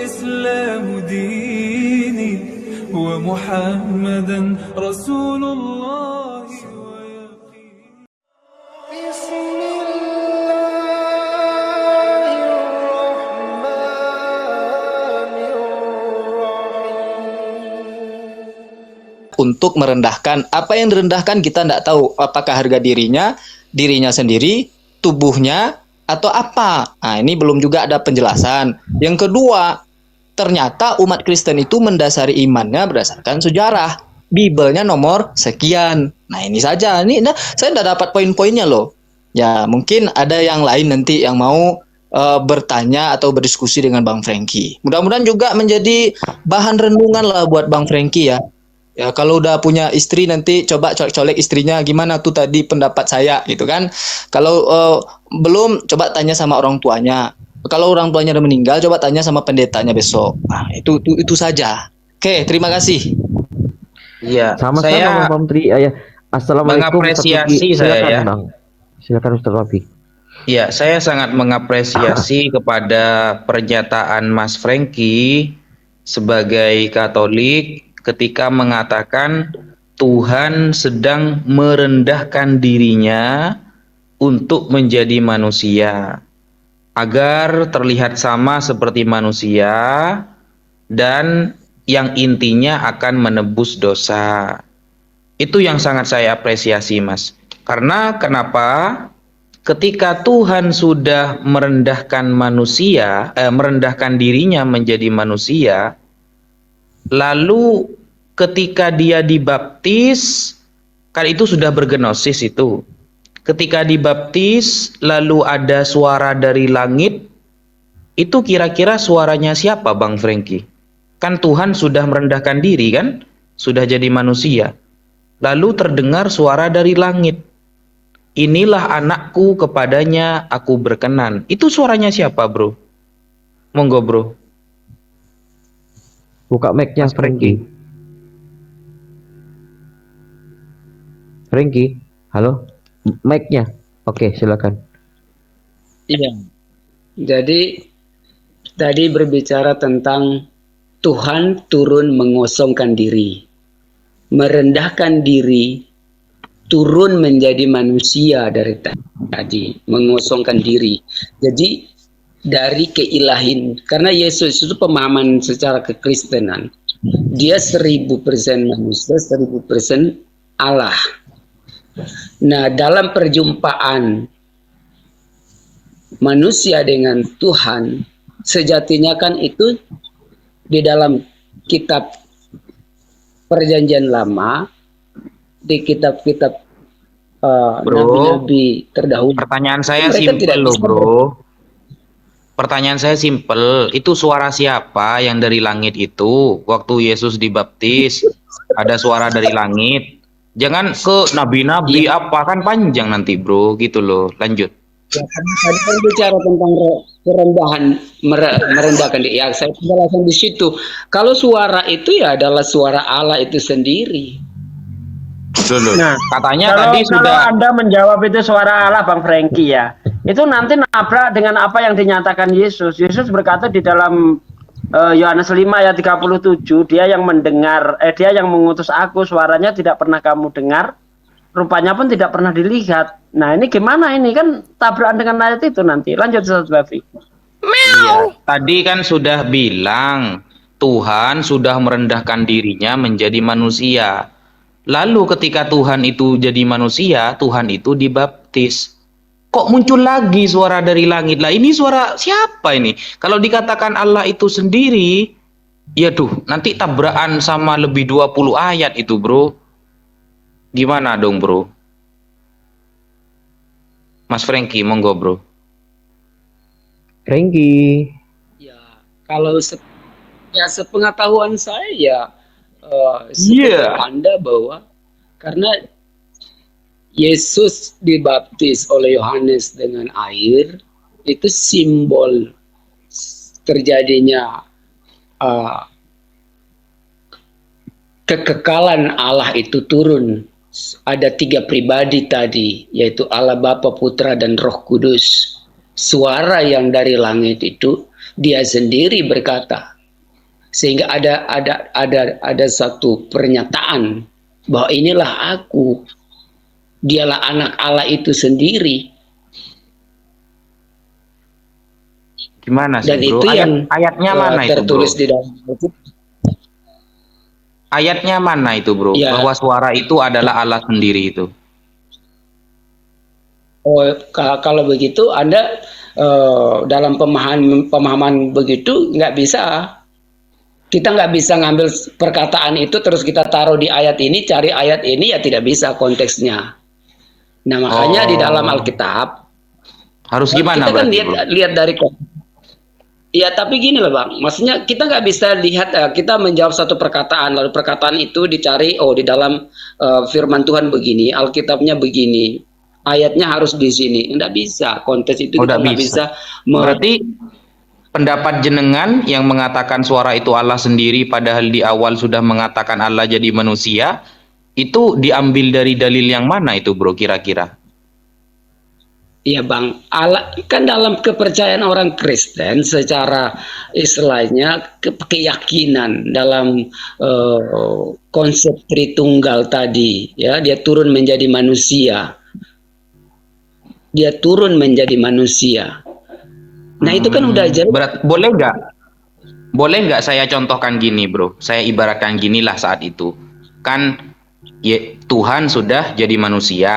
والإسلام ديني ومحمدا رسول الله ويقين. بسم الله الرحمن الرحيم. Untuk merendahkan, apa yang direndahkan kita tidak tahu, apakah harga dirinya sendiri, tubuhnya, atau apa. Nah, ini belum juga ada penjelasan. Yang kedua, ternyata umat Kristen itu mendasari imannya berdasarkan sejarah. Bibelnya nomor sekian. Nah, ini saja. Saya tidak dapat poin-poinnya loh. Ya, mungkin ada yang lain nanti yang mau bertanya atau berdiskusi dengan Bang Franky. Mudah-mudahan juga menjadi bahan renungan lah buat Bang Franky ya. Ya, kalau udah punya istri nanti coba colek-colek istrinya, gimana tuh tadi pendapat saya gitu kan. Kalau belum, coba tanya sama orang tuanya. Kalau orang tuanya udah meninggal, coba tanya sama pendetanya besok. Nah, itu saja. Oke, terima kasih. Iya, Sama-sama saya Bang Tri. Ya. Assalamualaikum. mengapresiasi Silakan, saya ya. Bang. Silakan Ustaz Wafi. Ya, saya sangat mengapresiasi kepada pernyataan Mas Franky sebagai Katolik ketika mengatakan Tuhan sedang merendahkan dirinya untuk menjadi manusia agar terlihat sama seperti manusia dan yang intinya akan menebus dosa. Itu yang sangat saya apresiasi, Mas. Karena kenapa? Ketika Tuhan sudah merendahkan manusia, merendahkan dirinya menjadi manusia, lalu ketika dia dibaptis, kan itu sudah bergenosis itu. Ketika dibaptis, lalu ada suara dari langit, itu kira-kira suaranya siapa, Bang Franky? Kan Tuhan sudah merendahkan diri kan? Sudah jadi manusia. Lalu terdengar suara dari langit. Inilah anakku, kepadanya aku berkenan. Itu suaranya siapa, bro? Monggo, bro. Buka mic-nya Mas Franky. Franky, halo? Mic-nya. Oke, silakan. Iya. Jadi tadi berbicara tentang Tuhan turun mengosongkan diri, merendahkan diri, turun menjadi manusia dari tadi, mengosongkan diri. Jadi dari keilahin, karena Yesus itu pemahaman secara kekristenan, dia 1000% manusia, 1000% Allah. Nah, dalam perjumpaan manusia dengan Tuhan, sejatinya kan itu di dalam kitab Perjanjian Lama, di kitab-kitab nabi-nabi terdahulu. Pertanyaan saya Mereka tidak simpel loh, bisa bro. Pertanyaan saya simpel. Itu suara siapa yang dari langit itu? Waktu Yesus dibaptis, ada suara dari langit. Jangan ke nabi-nabi apa, kan panjang nanti, bro. Gitu loh. Lanjut. Ya, karena tadi kan bicara tentang kerendahan, merendahkan diri. Ya, saya penjelasan di situ. Kalau suara itu ya adalah suara Allah itu sendiri. Nah, Katanya kalau, tadi kalau sudah. Anda menjawab itu suara Allah, Bang Franky ya, itu nanti nabrak dengan apa yang dinyatakan Yesus. Yesus berkata di dalam Yohanes 5 ayat 37, dia yang mendengar, dia yang mengutus aku, suaranya tidak pernah kamu dengar, rupanya pun tidak pernah dilihat. Nah, ini gimana ini? Kan tabrakan dengan ayat itu nanti. Lanjut, Ustaz Bafi. Iya, tadi kan sudah bilang Tuhan sudah merendahkan dirinya menjadi manusia. Lalu ketika Tuhan itu jadi manusia, Tuhan itu dibaptis. Kok muncul lagi suara dari langit? Lah ini suara siapa ini? Kalau dikatakan Allah itu sendiri, ya tuh, nanti tabrakan sama lebih 20 ayat itu, bro. Gimana dong, bro? Mas Franky, monggo, bro. Franky. Ya, kalau sepengetahuan saya ya seperti Anda bahwa karena Yesus dibaptis oleh Yohanes dengan air, itu simbol terjadinya kekekalan Allah itu turun. Ada 3 pribadi tadi, yaitu Allah Bapa, Putra, dan Roh Kudus. Suara yang dari langit itu, dia sendiri berkata, sehingga ada satu pernyataan bahwa inilah aku, dialah anak Allah itu sendiri. Gimana sih, Dan bro? itu yang Ayatnya mana itu, bro? tertulis di dalam Alkitab. Ayatnya mana itu, bro? Ya. Bahwa suara itu adalah Allah sendiri itu. Oh, kalau begitu Anda dalam pemahaman begitu nggak bisa. Kita nggak bisa ngambil perkataan itu terus kita taruh di ayat ini, cari ayat ini, ya tidak bisa konteksnya. Nah, makanya di dalam Alkitab Harus gimana kita kan berarti, bro? lihat dari ya, tapi gini loh Bang, maksudnya kita nggak bisa lihat kita menjawab satu perkataan lalu perkataan itu dicari di dalam firman Tuhan begini, Alkitabnya begini, ayatnya harus di sini, nggak bisa, konteks itu kita nggak bisa. Berarti pendapat jenengan yang mengatakan suara itu Allah sendiri padahal di awal sudah mengatakan Allah jadi manusia, itu diambil dari dalil yang mana itu, bro, kira-kira? Iya Bang, Allah kan dalam kepercayaan orang Kristen secara istilahnya keyakinan dalam konsep Tritunggal tadi, ya, dia turun menjadi manusia. Dia turun menjadi manusia. Nah, itu kan udah jelas. Boleh nggak saya contohkan gini, bro? Saya ibaratkan ginilah saat itu. Kan Tuhan sudah jadi manusia,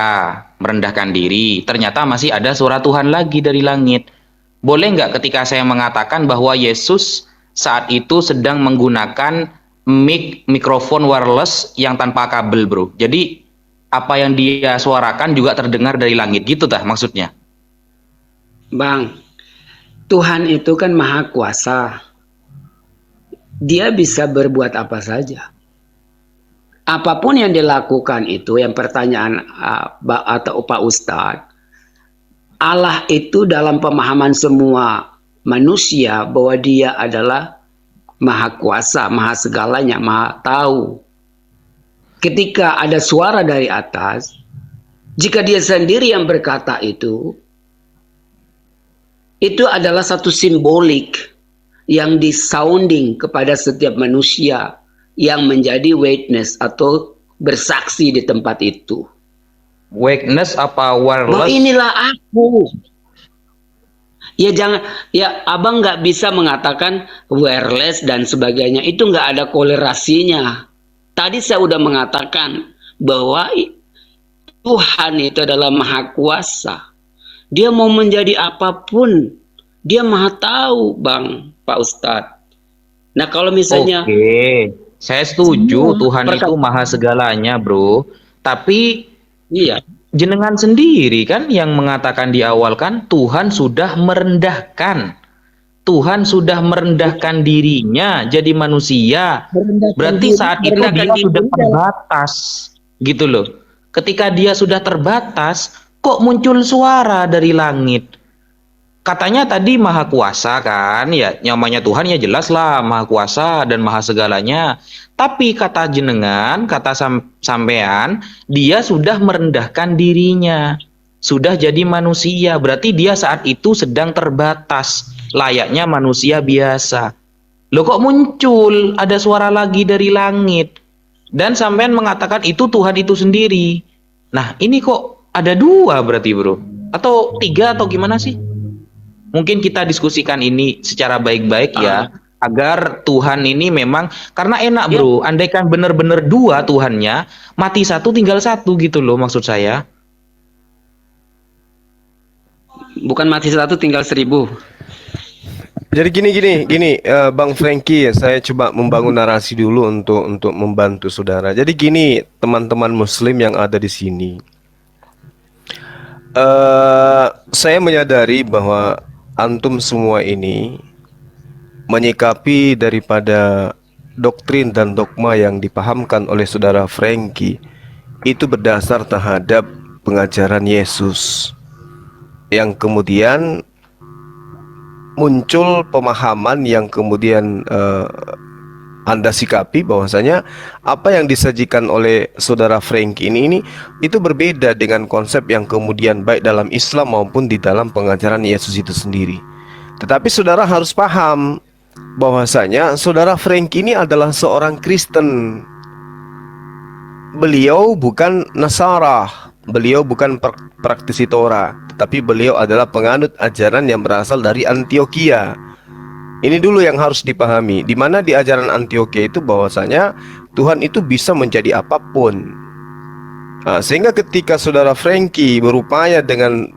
merendahkan diri. Ternyata masih ada suara Tuhan lagi dari langit. Boleh nggak ketika saya mengatakan bahwa Yesus saat itu sedang menggunakan mikrofon wireless yang tanpa kabel, bro? Jadi apa yang dia suarakan juga terdengar dari langit, gitu tah maksudnya? Bang, Tuhan itu kan maha kuasa. Dia bisa berbuat apa saja. Apapun yang dilakukan itu, yang pertanyaan atau Pak Ustadz, Allah itu dalam pemahaman semua manusia bahwa dia adalah maha kuasa, maha segalanya, maha tahu. Ketika ada suara dari atas, jika dia sendiri yang berkata itu adalah satu simbolik yang disounding kepada setiap manusia yang menjadi witness atau bersaksi di tempat itu. Witness apa wireless? Bahwa inilah aku. Ya jangan, ya abang nggak bisa mengatakan wireless dan sebagainya, itu nggak ada kolerasinya. Tadi saya udah mengatakan bahwa Tuhan itu adalah maha kuasa. Dia mau menjadi apapun, dia maha tahu, Bang, Pak Ustadz. Nah kalau misalnya, Oke, saya setuju Tuhan itu maha segalanya, bro. Tapi iya, jenengan sendiri kan yang mengatakan di awal kan Tuhan sudah merendahkan. Tuhan sudah merendahkan dirinya jadi manusia. Berarti saat itu dia sudah terbatas, gitu loh. Ketika dia sudah terbatas, kok muncul suara dari langit? Katanya tadi maha kuasa kan, ya namanya Tuhan ya jelas lah maha kuasa dan maha segalanya. Tapi kata jenengan, kata sampean, dia sudah merendahkan dirinya, sudah jadi manusia. Berarti dia saat itu sedang terbatas, layaknya manusia biasa. Loh kok muncul ada suara lagi dari langit? Dan sampean mengatakan itu Tuhan itu sendiri. Nah ini kok ada dua berarti, bro? Atau tiga atau gimana sih? Mungkin kita diskusikan ini secara baik-baik ya, agar Tuhan ini memang, karena enak bro, andaikan benar-benar dua Tuhannya, mati satu tinggal satu gitu loh maksud saya. bukan mati satu tinggal 1000. Jadi gini, Bang Frankie, saya coba membangun narasi dulu untuk membantu saudara. Jadi gini, teman-teman Muslim yang ada di sini, saya menyadari bahwa antum semua ini menyikapi daripada doktrin dan dogma yang dipahamkan oleh saudara Frankie itu berdasar terhadap pengajaran Yesus, yang kemudian muncul pemahaman yang kemudian Anda sikapi bahwasanya apa yang disajikan oleh saudara Frankie ini itu berbeda dengan konsep yang kemudian baik dalam Islam maupun di dalam pengajaran Yesus itu sendiri. Tetapi saudara harus paham bahwasanya saudara Frank ini adalah seorang Kristen. Beliau bukan Nasara, beliau bukan praktisi Torah, tetapi beliau adalah penganut ajaran yang berasal dari Antioquia. Ini dulu yang harus dipahami, di mana di ajaran Antioquia itu bahwasanya Tuhan itu bisa menjadi apapun. Nah, sehingga ketika saudara Frankie berupaya dengan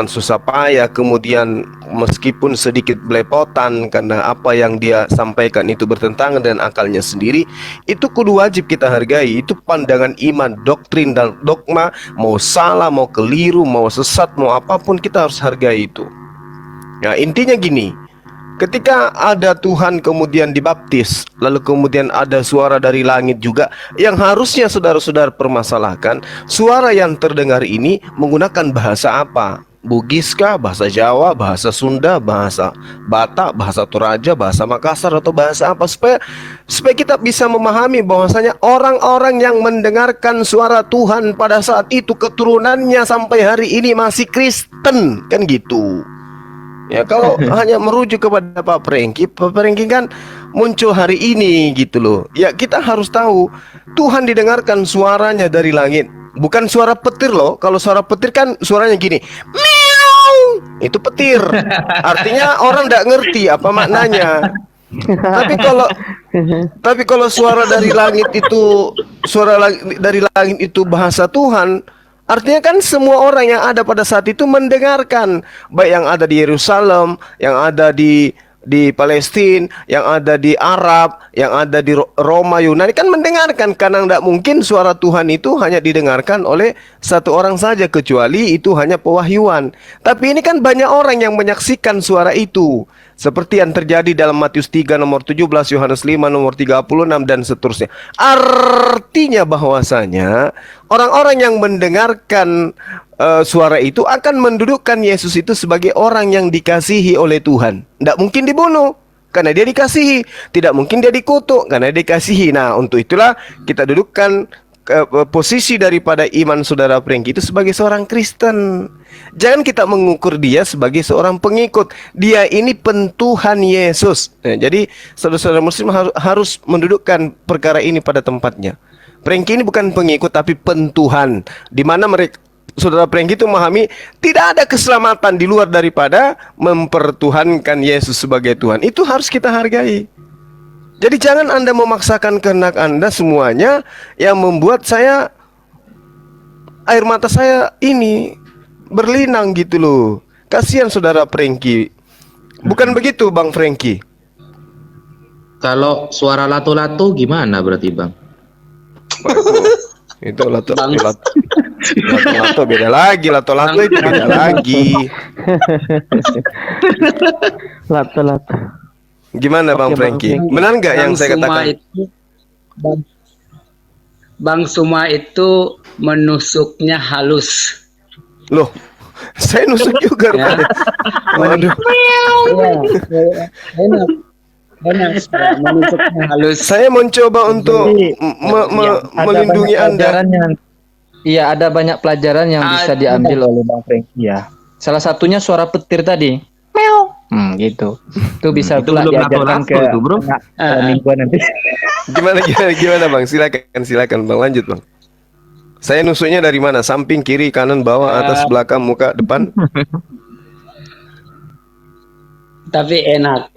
susah payah, kemudian meskipun sedikit belepotan karena apa yang dia sampaikan itu bertentangan dengan akalnya sendiri, itu kudu wajib kita hargai. Itu pandangan iman, doktrin dan dogma, mau salah, mau keliru, mau sesat, mau apapun, kita harus hargai itu. Nah, intinya gini, ketika ada Tuhan kemudian dibaptis, lalu kemudian ada suara dari langit juga, yang harusnya saudara-saudara permasalahkan, suara yang terdengar ini menggunakan bahasa apa? Bugis kah, bahasa Jawa, bahasa Sunda, bahasa Batak, bahasa Toraja, bahasa Makassar, atau bahasa apa, supaya kita bisa memahami bahwasanya orang-orang yang mendengarkan suara Tuhan pada saat itu keturunannya sampai hari ini masih Kristen, kan gitu. Ya, kalau hanya merujuk kepada Pak Franky kan muncul hari ini gitu loh. Ya, kita harus tahu Tuhan didengarkan suaranya dari langit, bukan suara petir loh. Kalau suara petir kan suaranya gini, meow, itu petir. Artinya orang tidak ngerti apa maknanya. Tapi kalau suara dari langit itu dari langit itu bahasa Tuhan, artinya kan semua orang yang ada pada saat itu mendengarkan, baik yang ada di Yerusalem, yang ada di Palestina, yang ada di Arab, yang ada di Roma, Yunani, kan mendengarkan. Karena tidak mungkin suara Tuhan itu hanya didengarkan oleh satu orang saja, kecuali itu hanya pewahyuan. Tapi ini kan banyak orang yang menyaksikan suara itu, seperti yang terjadi dalam Matius 3 nomor 17, Yohanes 5 nomor 36 dan seterusnya. Artinya bahwasanya orang-orang yang mendengarkan suara itu akan mendudukkan Yesus itu sebagai orang yang dikasihi oleh Tuhan. Tidak mungkin dibunuh karena dia dikasihi, tidak mungkin dia dikutuk karena dia dikasihi. Nah, untuk itulah kita dudukkan posisi daripada iman saudara Franky itu sebagai seorang Kristen. Jangan kita mengukur dia sebagai seorang pengikut. Dia ini pentuhan Yesus. Nah, jadi saudara-saudara Muslim harus mendudukkan perkara ini pada tempatnya. Franky ini bukan pengikut tapi pentuhan, di mana saudara Franky itu memahami tidak ada keselamatan di luar daripada mempertuhankan Yesus sebagai Tuhan. Itu harus kita hargai. Jadi jangan Anda memaksakan kehendak Anda semuanya yang membuat air mata saya ini berlinang gitu loh. Kasihan saudara Franky. Bukan begitu Bang Franky? Kalau suara lato-lato gimana berarti Bang? Itu lato beda lagi, lato itu beda lagi. Lato. Gimana Bang Franky? Benar nggak yang saya katakan? Bang Suma itu menusuknya halus. Loh, saya nusuk juga rupanya. Waduh. Enak, menusuknya halus. Saya mencoba untuk melindungi Anda. Iya, ada banyak pelajaran yang bisa diambil oleh Bang Franky ya. Salah satunya suara petir tadi. Meow. Gitu. Itu bisa itu pula belum diajarkan ke itu, Bro. mingguan nanti. Gimana Bang? Silakan Bang, lanjut Bang. Saya nusuknya dari mana? Samping, kiri, kanan, bawah, atas, belakang, muka, depan? Tapi enak.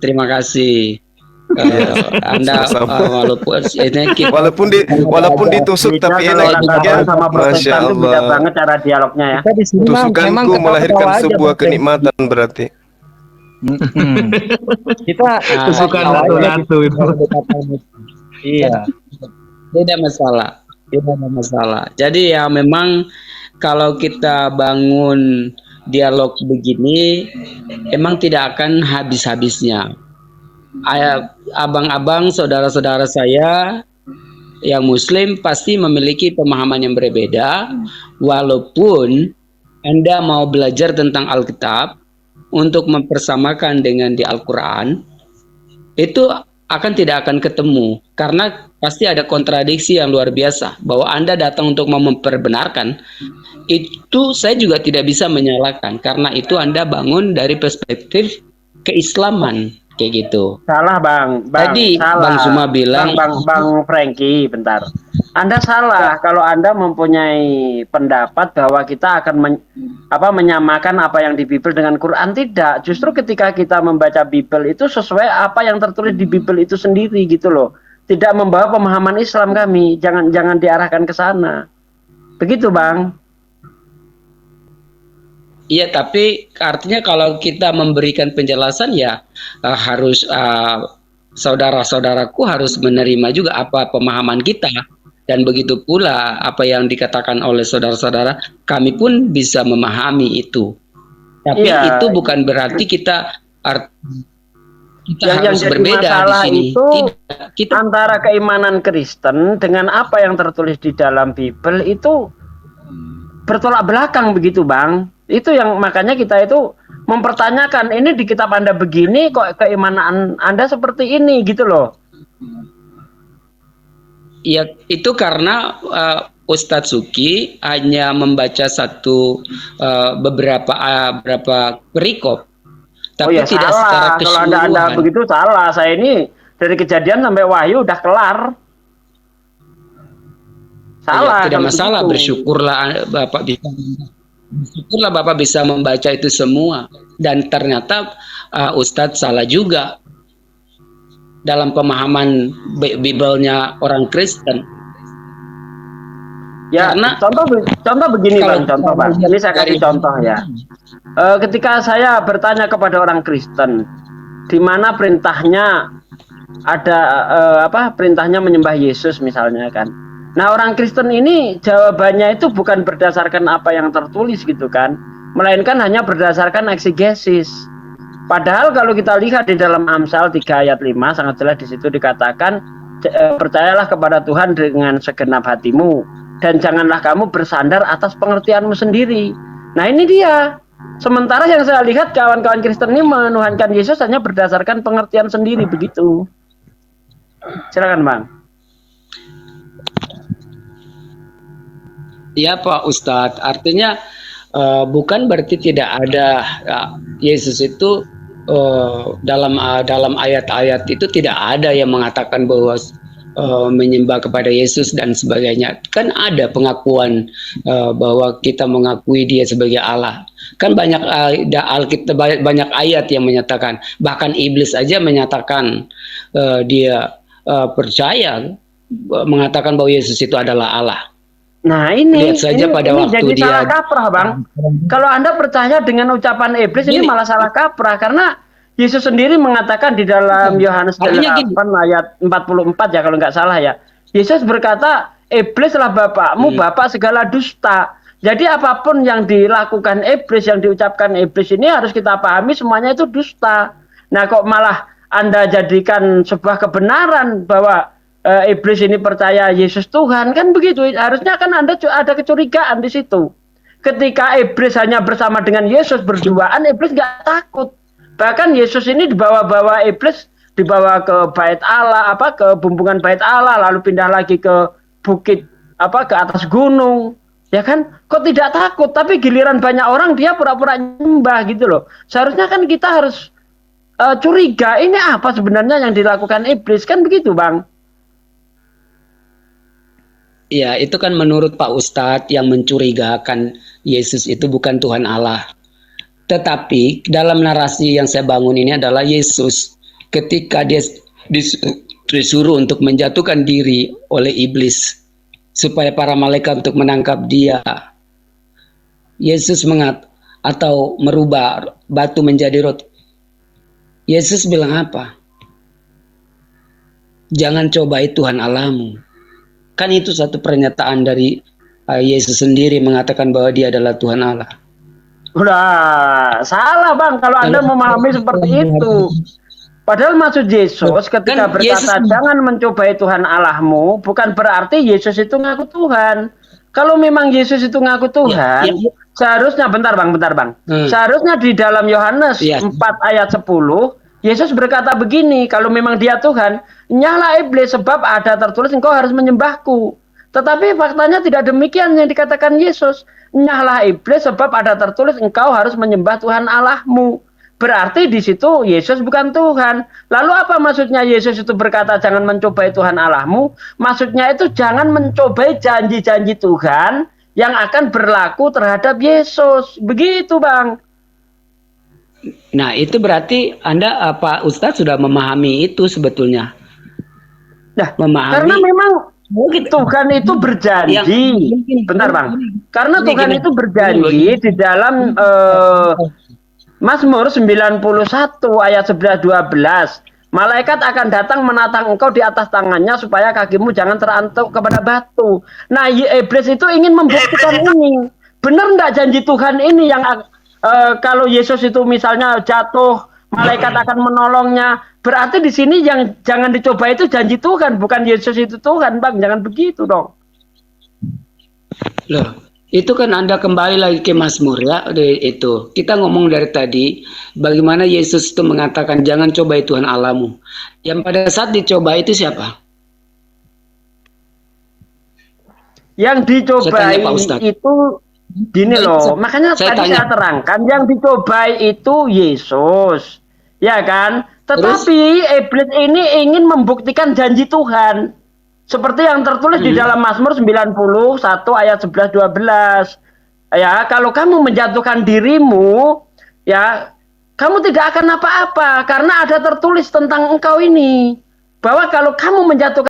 Terima kasih. Anda walaupun ditusuk tapi enak juga. Masya Allah. Banget cara dialognya ya. Tusukanku melahirkan sebuah kenikmatan berarti. Kita tusukan lato-lato itu. Iya. Tidak masalah. Jadi ya memang kalau kita bangun dialog begini emang tidak akan habis-habisnya. Abang-abang, saudara-saudara saya yang Muslim pasti memiliki pemahaman yang berbeda. Walaupun Anda mau belajar tentang Alkitab untuk mempersamakan dengan di Al-Quran, itu tidak akan ketemu karena pasti ada kontradiksi yang luar biasa. Bahwa Anda datang untuk memperbenarkan, itu saya juga tidak bisa menyalahkan karena itu Anda bangun dari perspektif keislaman kayak gitu. Salah Bang, Tadi salah. Bang Suma bilang Bang Franky, bentar. Anda salah kalau Anda mempunyai pendapat bahwa kita akan menyamakan apa yang di Bible dengan Quran. Tidak. Justru ketika kita membaca Bible itu sesuai apa yang tertulis di Bible itu sendiri gitu loh. Tidak membawa pemahaman Islam kami. Jangan diarahkan ke sana. Begitu Bang. iya, tapi artinya kalau kita memberikan penjelasan ya harus saudara-saudaraku harus menerima juga apa pemahaman kita, dan begitu pula apa yang dikatakan oleh saudara-saudara, kami pun bisa memahami itu. Tapi Iya. itu bukan berarti kita Yang harus jadi berbeda di masalah sini. itu Tidak, kita antara keimanan Kristen dengan apa yang tertulis di dalam Bible itu bertolak belakang begitu Bang. Itu yang makanya kita itu mempertanyakan, ini di kitab Anda begini kok keimanan Anda seperti ini gitu loh. ya itu karena Ustadz Suki hanya membaca beberapa perikop, tapi ya tidak salah. secara Kalau Anda keseluruhan. begitu salah. Saya ini dari Kejadian sampai Wahyu udah kelar. Salah. Tidak kalau masalah, begitu. bersyukurlah Bapak bisa membaca itu semua, dan ternyata Ustadz salah juga dalam pemahaman Bible-nya orang Kristen. Ya, Karena contoh begini kalau- Bang. Ini saya kasih contoh ya. Ketika saya bertanya kepada orang Kristen, di mana perintahnya ada perintahnya menyembah Yesus misalnya kan. Nah, orang Kristen ini jawabannya itu bukan berdasarkan apa yang tertulis gitu kan, melainkan hanya berdasarkan eksegesis. Padahal kalau kita lihat di dalam Amsal 3 ayat 5 sangat jelas di situ dikatakan, percayalah kepada Tuhan dengan segenap hatimu dan janganlah kamu bersandar atas pengertianmu sendiri. Nah, ini dia. Sementara yang saya lihat kawan-kawan Kristen ini menuhankan Yesus hanya berdasarkan pengertian sendiri begitu. Silakan Bang. Ya Pak Ustadz, artinya bukan berarti tidak ada Yesus itu dalam ayat-ayat itu tidak ada yang mengatakan bahwa menyembah kepada Yesus dan sebagainya. Kan ada pengakuan bahwa kita mengakui Dia sebagai Allah. Kan banyak Alkitab banyak ayat yang menyatakan, bahkan iblis aja menyatakan dia percaya, mengatakan bahwa Yesus itu adalah Allah. Nah, ini Lihat saja pada waktu jadi dia salah kaprah Bang. Kalau Anda percaya dengan ucapan iblis ini malah salah kaprah, karena Yesus sendiri mengatakan di dalam Yohanes 8 ayat 44 ya kalau nggak salah ya. Yesus berkata, iblislah bapakmu, bapak segala dusta. Jadi apapun yang dilakukan iblis, yang diucapkan iblis ini harus kita pahami semuanya itu dusta. Nah, kok malah Anda jadikan sebuah kebenaran bahwa iblis ini percaya Yesus Tuhan, kan begitu. Harusnya kan Anda ada kecurigaan di situ. Ketika iblis hanya bersama dengan Yesus berduaan, iblis nggak takut. Bahkan Yesus ini dibawa-bawa iblis, dibawa ke bait Allah, ke bumbungan bait Allah, lalu pindah lagi ke bukit, ke atas gunung. Ya kan, kok tidak takut? Tapi giliran banyak orang dia pura-pura nyembah gitu loh. Seharusnya kan kita harus curiga, ini apa sebenarnya yang dilakukan iblis, kan begitu Bang? Ya, itu kan menurut Pak Ustadz yang mencurigakan Yesus itu bukan Tuhan Allah. Tetapi dalam narasi yang saya bangun ini adalah Yesus ketika dia disuruh untuk menjatuhkan diri oleh iblis supaya para malaikat untuk menangkap dia. Yesus atau merubah batu menjadi roti. Yesus bilang apa? Jangan cobai Tuhan Allahmu. Kan itu satu pernyataan dari Yesus sendiri mengatakan bahwa Dia adalah Tuhan Allah. Udah salah Bang kalau Anda memahami seperti itu. Padahal maksud Yesus ketika berkata jangan mencobai Tuhan Allahmu, bukan berarti Yesus itu ngaku Tuhan. Kalau memang Yesus itu ngaku Tuhan, seharusnya bentar Bang. Seharusnya di dalam Yohanes 4 ayat 10, Yesus berkata begini, kalau memang Dia Tuhan, nyala iblis sebab ada tertulis engkau harus menyembahku. Tetapi faktanya tidak demikian yang dikatakan Yesus. Nyahlah iblis sebab ada tertulis engkau harus menyembah Tuhan Allahmu. berarti di situ Yesus bukan Tuhan. Lalu apa maksudnya Yesus itu berkata jangan mencobai Tuhan Allahmu? Maksudnya itu jangan mencobai janji-janji Tuhan yang akan berlaku terhadap Yesus. Begitu, Bang. Nah, itu berarti Anda Pak Ustadz sudah memahami itu sebetulnya. Nah, Memahami. karena memang Tuhan itu berjanji. Bentar, Bang. Karena Tuhan itu berjanji di dalam Mazmur 91 ayat 11-12. Malaikat akan datang menatang engkau di atas tangannya supaya kakimu jangan terantuk kepada batu. Nah, iblis itu ingin membuktikan ini. Benar enggak janji Tuhan ini yang kalau Yesus itu misalnya jatuh, malaikat akan menolongnya. Berarti di sini yang jangan dicoba itu janji Tuhan, bukan Yesus itu Tuhan, Bang. Jangan begitu dong. Loh, itu kan Anda kembali lagi ke Mazmur ya, itu. Kita ngomong dari tadi, bagaimana Yesus itu mengatakan jangan cobai Tuhan Allahmu. Yang pada saat dicoba itu siapa? Yang dicobai itu gini loh, makanya tadi saya terangkan yang dicobai itu Yesus, ya kan? Tetapi iblis ini ingin membuktikan janji Tuhan. Seperti yang tertulis di dalam Mazmur 91 ayat 11-12. Ya, kalau kamu menjatuhkan dirimu, ya, kamu tidak akan apa-apa karena ada tertulis tentang engkau ini. Bahwa kalau kamu menjatuhkan